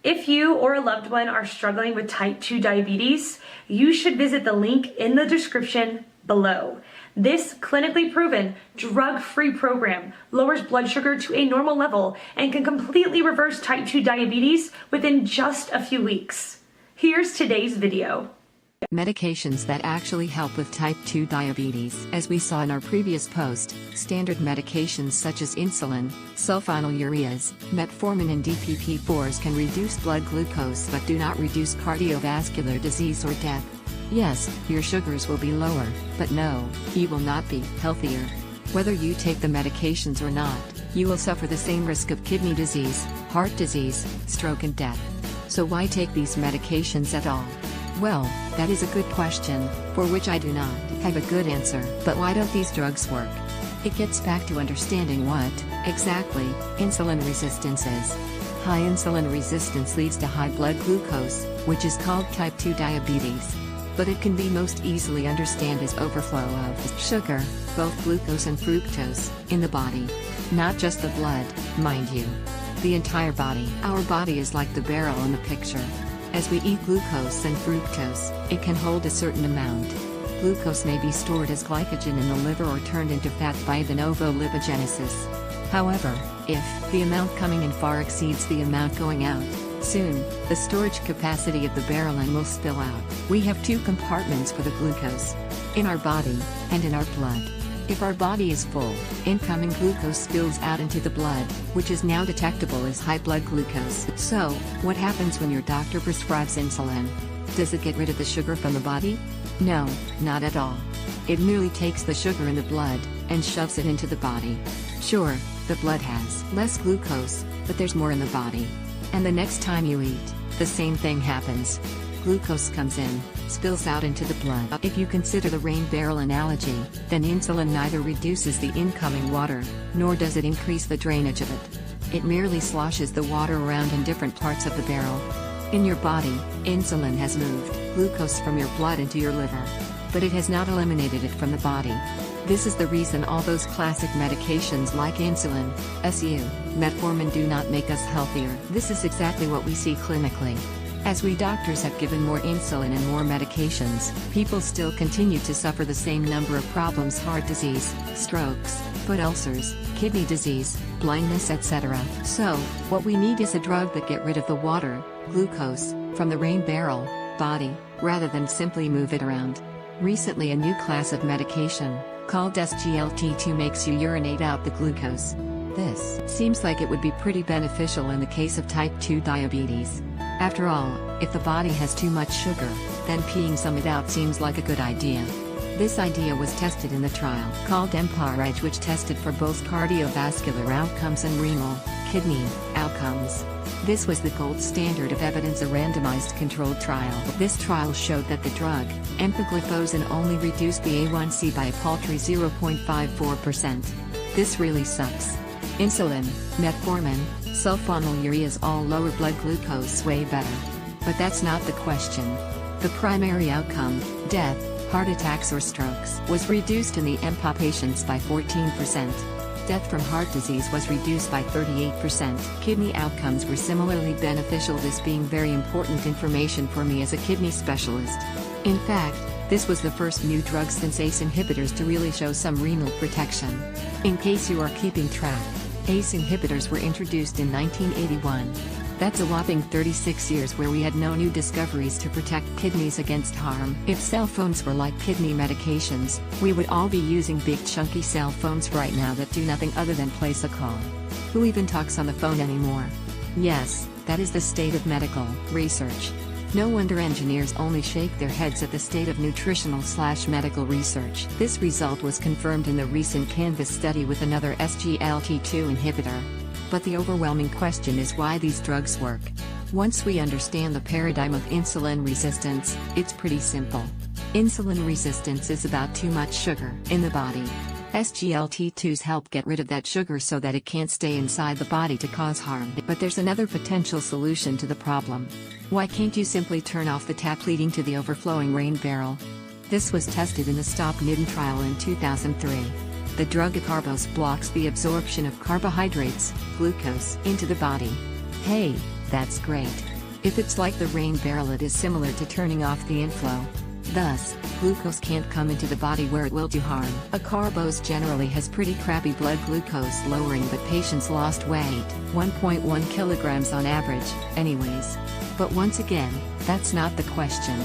If you or a loved one are struggling with type 2 diabetes, you should visit the link in the description below. This clinically proven, drug-free program lowers blood sugar to a normal level and can completely reverse type 2 diabetes within just a few weeks. Here's today's video. Medications that actually help with type 2 diabetes. As we saw in our previous post, standard medications such as insulin, sulphonylureas, metformin and DPP-4s can reduce blood glucose but do not reduce cardiovascular disease or death. Yes, your sugars will be lower, but no, you will not be healthier. Whether you take the medications or not, you will suffer the same risk of kidney disease, heart disease, stroke and death. So why take these medications at all? Well, that is a good question, for which I do not have a good answer. But why don't these drugs work? It gets back to understanding what, exactly, insulin resistance is. High insulin resistance leads to high blood glucose, which is called type 2 diabetes. But it can be most easily understood as overflow of sugar, both glucose and fructose, in the body. Not just the blood, mind you. The entire body. Our body is like the barrel in the picture. As we eat glucose and fructose, it can hold a certain amount. Glucose may be stored as glycogen in the liver or turned into fat by de novo lipogenesis. However, if the amount coming in far exceeds the amount going out, soon, the storage capacity of the barrel will spill out. We have two compartments for the glucose. In our body, and in our blood. If our body is full, incoming glucose spills out into the blood, which is now detectable as high blood glucose. So, what happens when your doctor prescribes insulin? Does it get rid of the sugar from the body? No, not at all. It merely takes the sugar in the blood, and shoves it into the body. Sure, the blood has less glucose, but there's more in the body. And the next time you eat, the same thing happens. Glucose comes in, spills out into the blood. If you consider the rain barrel analogy, then insulin neither reduces the incoming water, nor does it increase the drainage of it. It merely sloshes the water around in different parts of the barrel. In your body, insulin has moved glucose from your blood into your liver. But it has not eliminated it from the body. This is the reason all those classic medications like insulin, SU, metformin do not make us healthier. This is exactly what we see clinically. As we doctors have given more insulin and more medications, people still continue to suffer the same number of problems: heart disease, strokes, foot ulcers, kidney disease, blindness, etc. So, what we need is a drug that get rid of the water, glucose, from the rain barrel, body, rather than simply move it around. Recently a new class of medication, called SGLT2, makes you urinate out the glucose. This seems like it would be pretty beneficial in the case of type 2 diabetes. After all, if the body has too much sugar, then peeing some it out seems like a good idea. This idea was tested in the trial called Empire, which tested for both cardiovascular outcomes and renal, kidney, outcomes. This was the gold standard of evidence, a randomized controlled trial. This trial showed that the drug, empagliflozin, only reduced the A1C by a paltry 0.54%. This really sucks. Insulin, metformin, sulphonylureas all lower blood glucose way better. But that's not the question. The primary outcome, death, heart attacks or strokes, was reduced in the EMPA patients by 14%. Death from heart disease was reduced by 38%. Kidney outcomes were similarly beneficial, this being very important information for me as a kidney specialist. In fact, this was the first new drug since ACE inhibitors to really show some renal protection. In case you are keeping track, ACE inhibitors were introduced in 1981. That's a whopping 36 years where we had no new discoveries to protect kidneys against harm. If cell phones were like kidney medications, we would all be using big chunky cell phones right now that do nothing other than place a call. Who even talks on the phone anymore? Yes, that is the state of medical research. No wonder engineers only shake their heads at the state of nutritional/medical research. This result was confirmed in the recent Canvas study with another SGLT2 inhibitor. But the overwhelming question is why these drugs work. Once we understand the paradigm of insulin resistance, it's pretty simple. Insulin resistance is about too much sugar in the body. SGLT2s help get rid of that sugar so that it can't stay inside the body to cause harm. But there's another potential solution to the problem. Why can't you simply turn off the tap leading to the overflowing rain barrel? This was tested in the STOP-NIDN trial in 2003. The drug acarbose blocks the absorption of carbohydrates, glucose, into the body. Hey, that's great. If it's like the rain barrel, it is similar to turning off the inflow. Thus, glucose can't come into the body where it will do harm. A carbose generally has pretty crappy blood glucose lowering, but patients lost weight, 1.1 kilograms on average, anyways. But once again, that's not the question.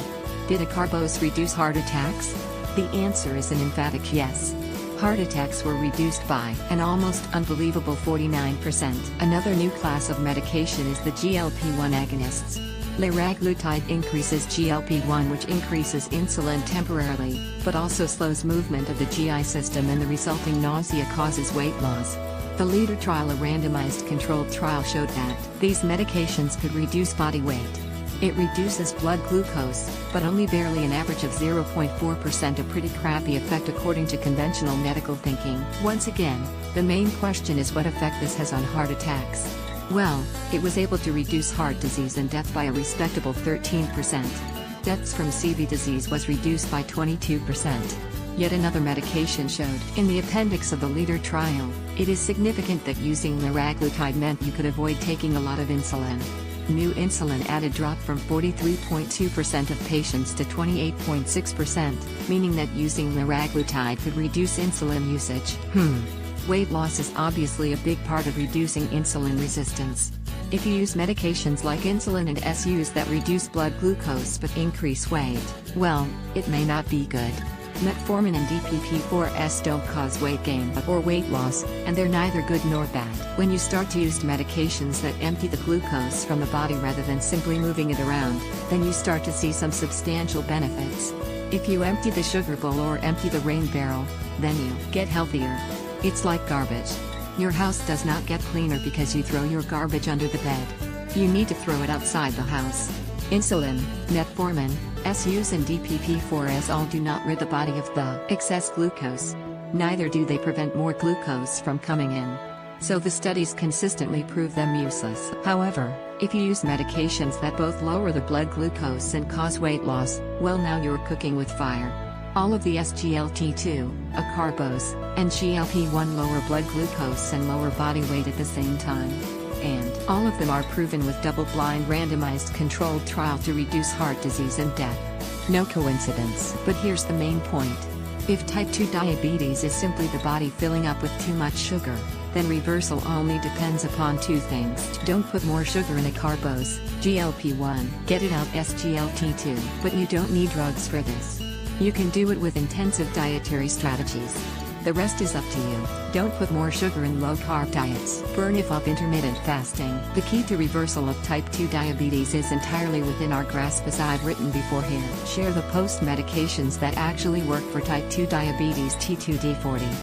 Did a carbose reduce heart attacks? The answer is an emphatic yes. Heart attacks were reduced by an almost unbelievable 49%. Another new class of medication is the GLP-1 agonists. Liraglutide increases GLP-1, which increases insulin temporarily, but also slows movement of the GI system, and the resulting nausea causes weight loss. The LEADER trial, a randomized controlled trial, showed that these medications could reduce body weight. It reduces blood glucose, but only barely, an average of 0.4%, a pretty crappy effect according to conventional medical thinking. Once again, the main question is what effect this has on heart attacks. Well, it was able to reduce heart disease and death by a respectable 13%. Deaths from CV disease was reduced by 22%. Yet another medication showed in the appendix of the LEADER trial, it is significant that using liraglutide meant you could avoid taking a lot of insulin. New insulin added dropped from 43.2% of patients to 28.6%, meaning that using liraglutide could reduce insulin usage. Weight loss is obviously a big part of reducing insulin resistance. If you use medications like insulin and SUs that reduce blood glucose but increase weight, well, it may not be good. Metformin and DPP-4s don't cause weight gain or weight loss, and they're neither good nor bad. When you start to use medications that empty the glucose from the body rather than simply moving it around, then you start to see some substantial benefits. If you empty the sugar bowl or empty the rain barrel, then you get healthier. It's like garbage. Your house does not get cleaner because you throw your garbage under the bed. You need to throw it outside the house. Insulin, metformin, SUs and DPP-4s all do not rid the body of the excess glucose. Neither do they prevent more glucose from coming in. So the studies consistently prove them useless. However, if you use medications that both lower the blood glucose and cause weight loss, well, now you're cooking with fire. All of the SGLT2, a carbose, and GLP-1 lower blood glucose and lower body weight at the same time. And all of them are proven with double-blind randomized controlled trial to reduce heart disease and death. No coincidence. But here's the main point. If type 2 diabetes is simply the body filling up with too much sugar, then reversal only depends upon two things. Don't put more sugar in a carbose, GLP-1. Get it out, SGLT2. But you don't need drugs for this. You can do it with intensive dietary strategies. The rest is up to you. Don't put more sugar in low-carb diets. Burn if of intermittent fasting. The key to reversal of type 2 diabetes is entirely within our grasp, as I've written before here. Share the post medications that actually work for type 2 diabetes T2D40.